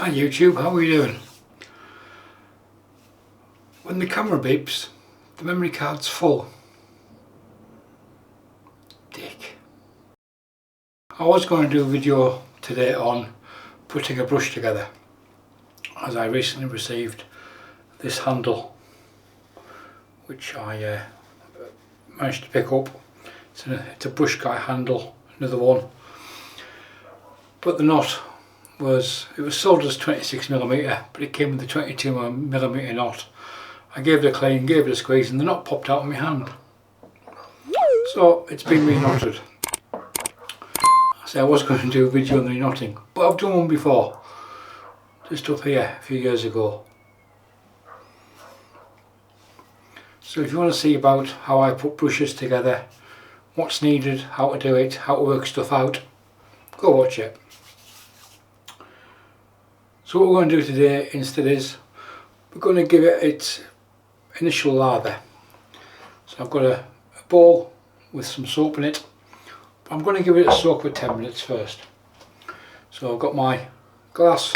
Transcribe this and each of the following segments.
Hi YouTube, how are you doing? When the camera beeps, the memory card's full. Dick. I was going to do a video today on putting a brush together, as I recently received this handle which I managed to pick up. It's a brush guy handle, another one, but the knot it was sold as 26mm, but it came with a 22mm knot. I gave it a clean, gave it a squeeze, and the knot popped out of my hand. So it's been reknotted. I was going to do a video on the reknotting, but I've done one before, just up here a few years ago. So if you want to see about how I put brushes together, what's needed, how to do it, how to work stuff out, go watch it. So what we're going to do today instead is we're going to give it its initial lather. So I've got a bowl with some soap in it. I'm going to give it a soak for 10 minutes first. So I've got my glass.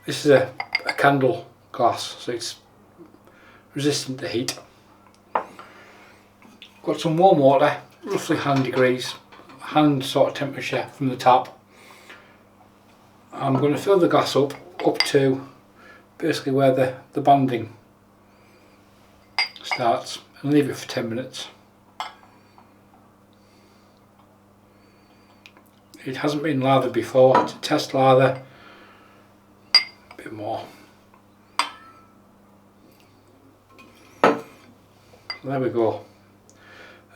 This is a candle glass, so it's resistant to heat. Got some warm water, roughly hand degrees, hand sort of temperature from the tap. I'm going to fill the glass up to basically where the banding starts, and leave it for 10 minutes. It hasn't been lathered before, it's a test lather. A bit more. There we go.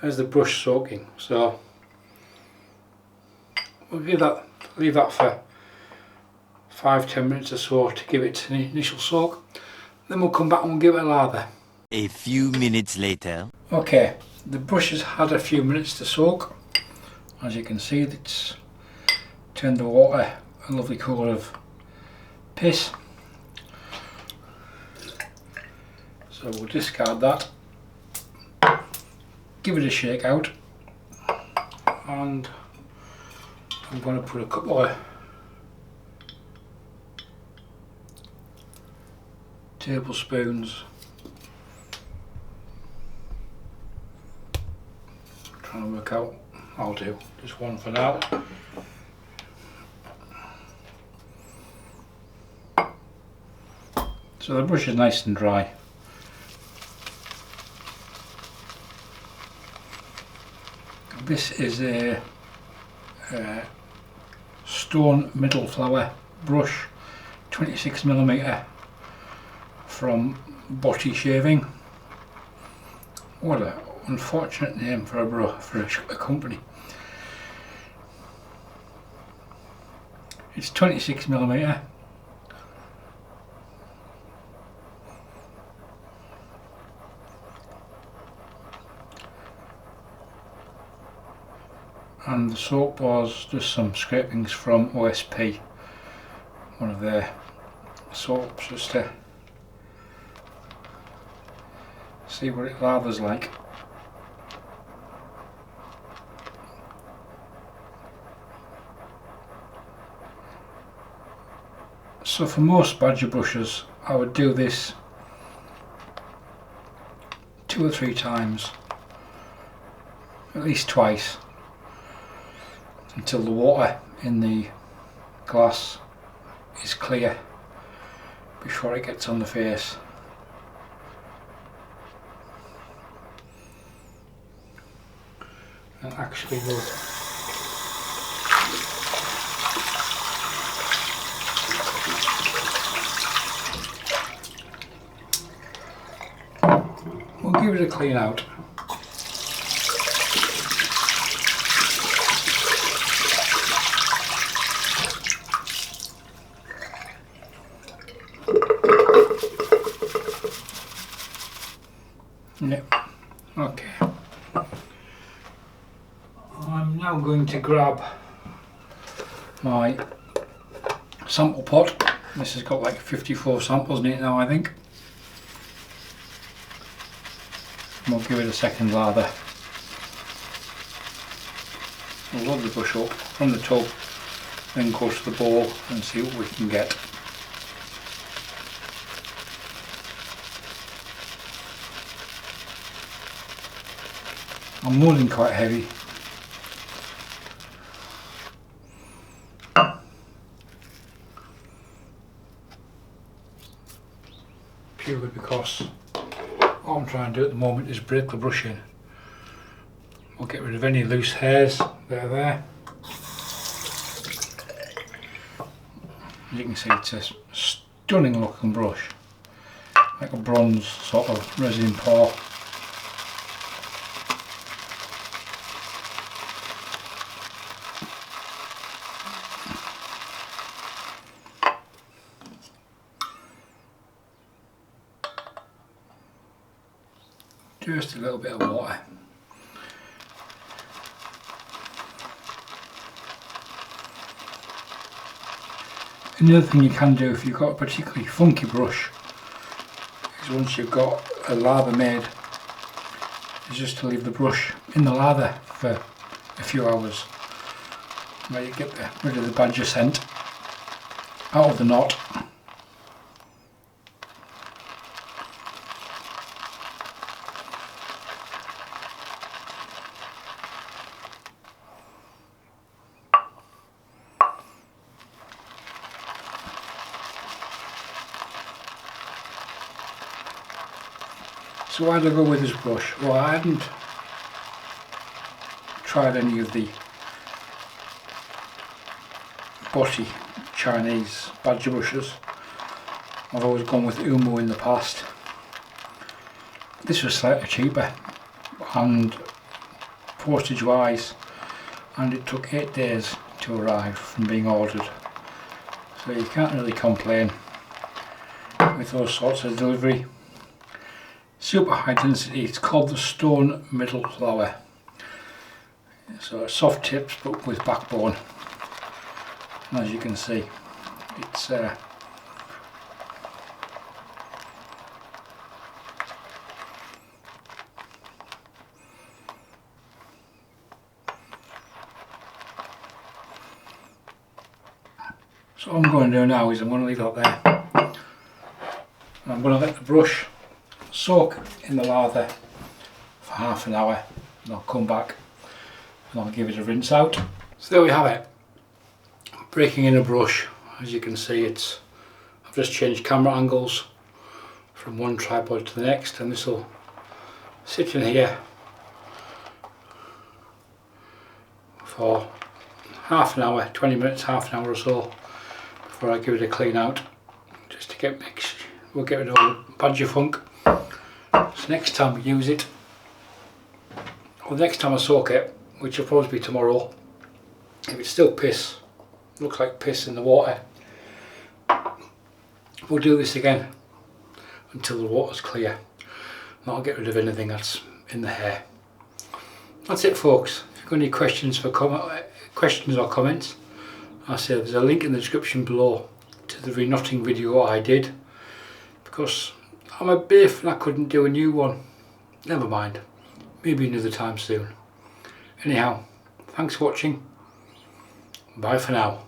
There's the brush soaking. So we'll leave that for 5-10 minutes or so to give it an initial soak. Then we'll come back and we'll give it a lather. A few minutes later. Okay, the brush has had a few minutes to soak. As you can see, it's turned the water a lovely colour of piss. So we'll discard that, give it a shake out, and I'm going to put a couple of tablespoons, trying to work out, I'll do just one for now. So the brush is nice and dry. This is a stone middle flower brush, 26mm, from Botti Shaving. What an unfortunate name for a company. It's 26mm. And the soap was just some scrapings from OSP, one of their soaps, just to see what it lathers like. So for most badger brushes I would do this 2 or 3 times, at least twice, until the water in the glass is clear before it gets on the face. And actually we'll give it a clean out. Yep. Okay. I'm now going to grab my sample pot. This has got like 54 samples in it now, I think. And we'll give it a second lather. We'll load the brush up from the tub then go to the bowl and see what we can get. I'm loading quite heavy. Purely because what I'm trying to do at the moment is break the brush in. We'll get rid of any loose hairs that are there. As you can see, it's a stunning looking brush, like a bronze sort of resin pour. Just a little bit of water. Another thing you can do if you've got a particularly funky brush is once you've got a lather made, is just to leave the brush in the lather for a few hours, where you get rid of the badger scent out of the knot. So why did I go with this brush? Well, I hadn't tried any of the Botti Chinese badger brushes. I've always gone with Umo in the past. This was slightly cheaper and postage wise, and it took 8 days to arrive from being ordered. So you can't really complain with those sorts of delivery. Super high density, it's called the Stone Middle Flower. So soft tips but with backbone. And as you can see, it's so what I'm going to do now is I'm going to leave that there. And I'm going to let the brush soak in the lather for half an hour, and I'll come back and I'll give it a rinse out. So there we have it, breaking in a brush. As you can see, I've just changed camera angles from one tripod to the next, and this will sit in here for half an hour, 20 minutes, half an hour or so before I give it a clean out, just to we'll get rid of all the badger funk. So next time we use it, or the next time I soak it, which will probably be tomorrow, if it's still piss, looks like piss in the water, we'll do this again until the water's clear, and that'll get rid of anything that's in the hair. That's it, folks. If you've got any questions or comments, I say there's a link in the description below to the reknotting video I did, because I'm a biff and I couldn't do a new one. Never mind, maybe another time soon. Anyhow, thanks for watching. Bye for now.